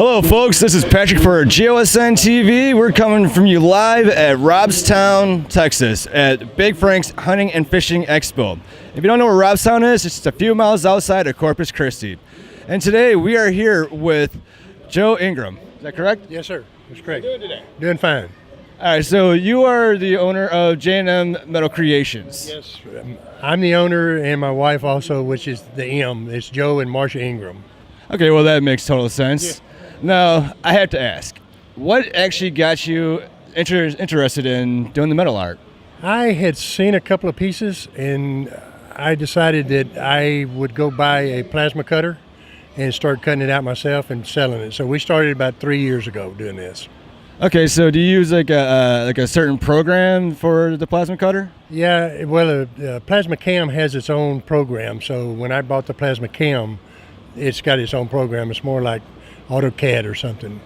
Hello, folks. This is Patrick for GOSN TV. We're coming from you live at Robstown, Texas, at Big Frank's Hunting and Fishing Expo. If you don't know where Robstown is, it's just a few miles outside of Corpus Christi. And today we are here with Joe Ingram. Is that correct? Yes, sir. That's correct. How are you doing today? Doing fine. All right. So you are the owner of J&M Metal Creations. Yes, I'm the owner, and my wife also, which is the M. It's Joe and Marcia Ingram. Okay. Well, that makes total sense. Yeah. Now, I have to ask, what actually got you interested in doing the metal art? I had seen a couple of pieces, and I decided that I would go buy a plasma cutter and start cutting it out myself and selling it. So we started about 3 years ago doing this. Okay, so do you use like a certain program for the plasma cutter? Yeah, well, Plasma Cam has its own program. So when I bought the Plasma Cam, it's got its own program. It's more like AutoCAD or something.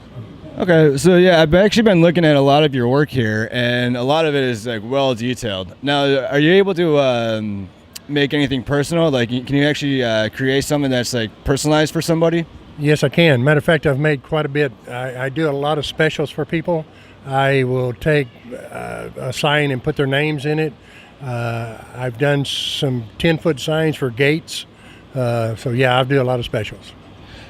Okay, so yeah, I've actually been looking at a lot of your work here, and a lot of it is like well detailed. Now, are you able to make anything personal? Like, can you actually create something that's like personalized for somebody? Yes, I can. Matter of fact, I've made quite a bit. I do a lot of specials for people. I will take a sign and put their names in it. I've done some 10-foot signs for gates. So yeah, I do a lot of specials.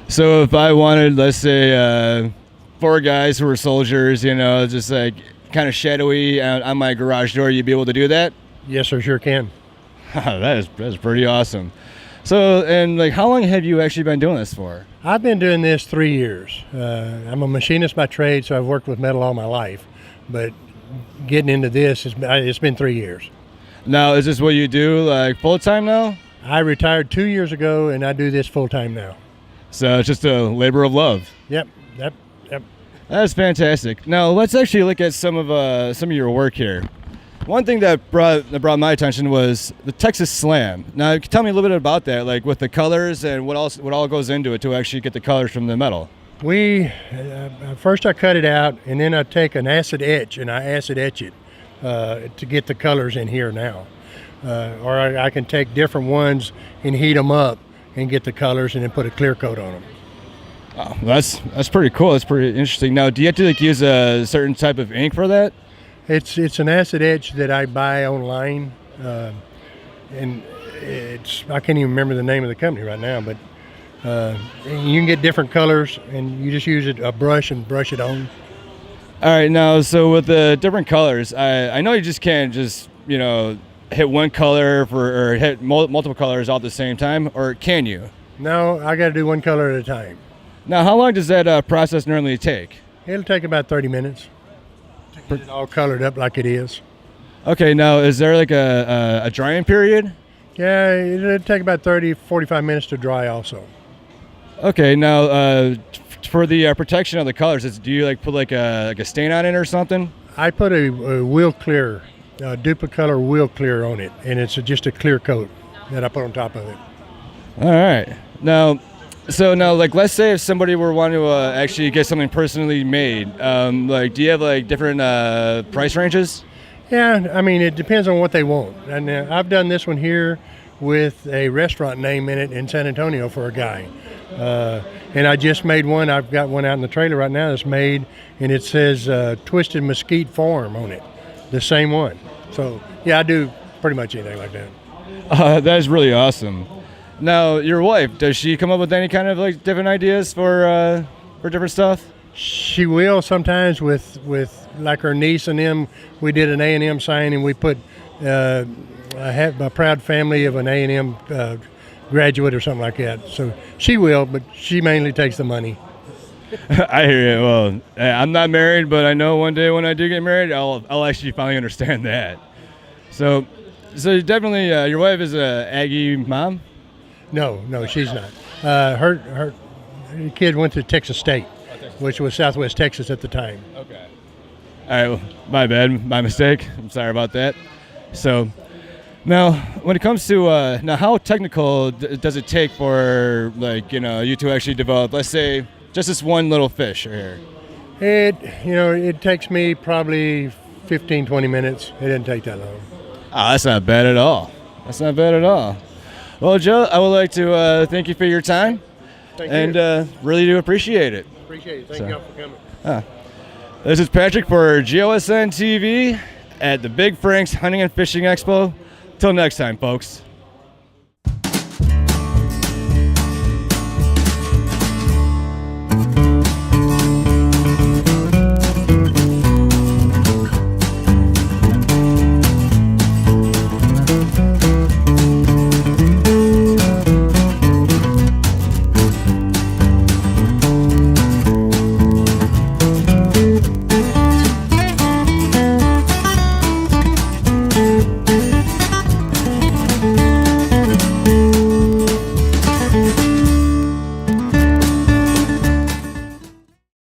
So if I wanted, let's say, 4 guys who were soldiers, you know, just like kind of shadowy on my garage door, you'd be able to do that? Yes, sir, sure can. That's pretty awesome. So, and like, how long have you actually been doing this for? I've been doing this 3 years. I'm a machinist by trade, so I've worked with metal all my life. But getting into this, it's been 3 years. Now, is this what you do like full time now? I retired 2 years ago, and I do this full time now. So it's just a labor of love. Yep. That's fantastic. Now let's actually look at some of your work here. One thing that brought my attention was the Texas Slam. Now, tell me a little bit about that, like with the colors and what all goes into it to actually get the colors from the metal. First I cut it out, and then I take an acid etch and I acid etch it to get the colors in here now. Or I can take different ones and heat them up and get the colors and then put a clear coat on them. Oh, that's pretty cool. That's pretty interesting. Now, do you have to like use a certain type of ink for that? It's an acid etch that I buy online, and I can't even remember the name of the company right now, but you can get different colors, and you just use a brush and brush it on. All right, now, so with the different colors, I know you just can't just, you know, hit one color or hit multiple colors all at the same time, or can you? No, I got to do one color at a time. Now, how long does that process normally take? It'll take about 30 minutes to get it all colored up like it is. Okay, now, is there like a drying period? Yeah, it'll take about 45 minutes to dry also. Okay, now, for the protection of the colors, do you like put like a stain on it or something? I put a wheel clear, Duplicolor wheel clear on it, and it's just a clear coat that I put on top of it. All right. Now, like, let's say if somebody were wanting to actually get something personally made, like, do you have like different price ranges? Yeah, I mean, it depends on what they want. And I've done this one here with a restaurant name in it in San Antonio for a guy. And I just made one. I've got one out in the trailer right now that's made, and it says Twisted Mesquite Farm on it, the same one. So, yeah, I do pretty much anything like that. That is really awesome. Now, your wife, does she come up with any kind of like different ideas for different stuff? She will sometimes with like her niece and them. We did an A&M sign, and we put I have a proud family of an A&M graduate or something like that. So she will, but she mainly takes the money. I hear you. Well, I'm not married, but I know one day when I do get married, I'll actually finally understand that. So definitely, your wife is a Aggie mom? No, she's not. Her kid went to Texas State, which was Southwest Texas at the time. Okay. All right, well, my bad, my mistake. I'm sorry about that. So now, when it comes to now, how technical does it take for like you to actually develop, let's say, just this one little fish right here? It takes me probably 15-20 minutes. It didn't take that long. Oh, that's not bad at all. Well, Joe, I would like to thank you for your time. Thank you. And really do appreciate it. Appreciate it. Thank So- y'all for coming. This is Patrick for GOSN TV at the Big Frank's Hunting and Fishing Expo. Till next time, folks.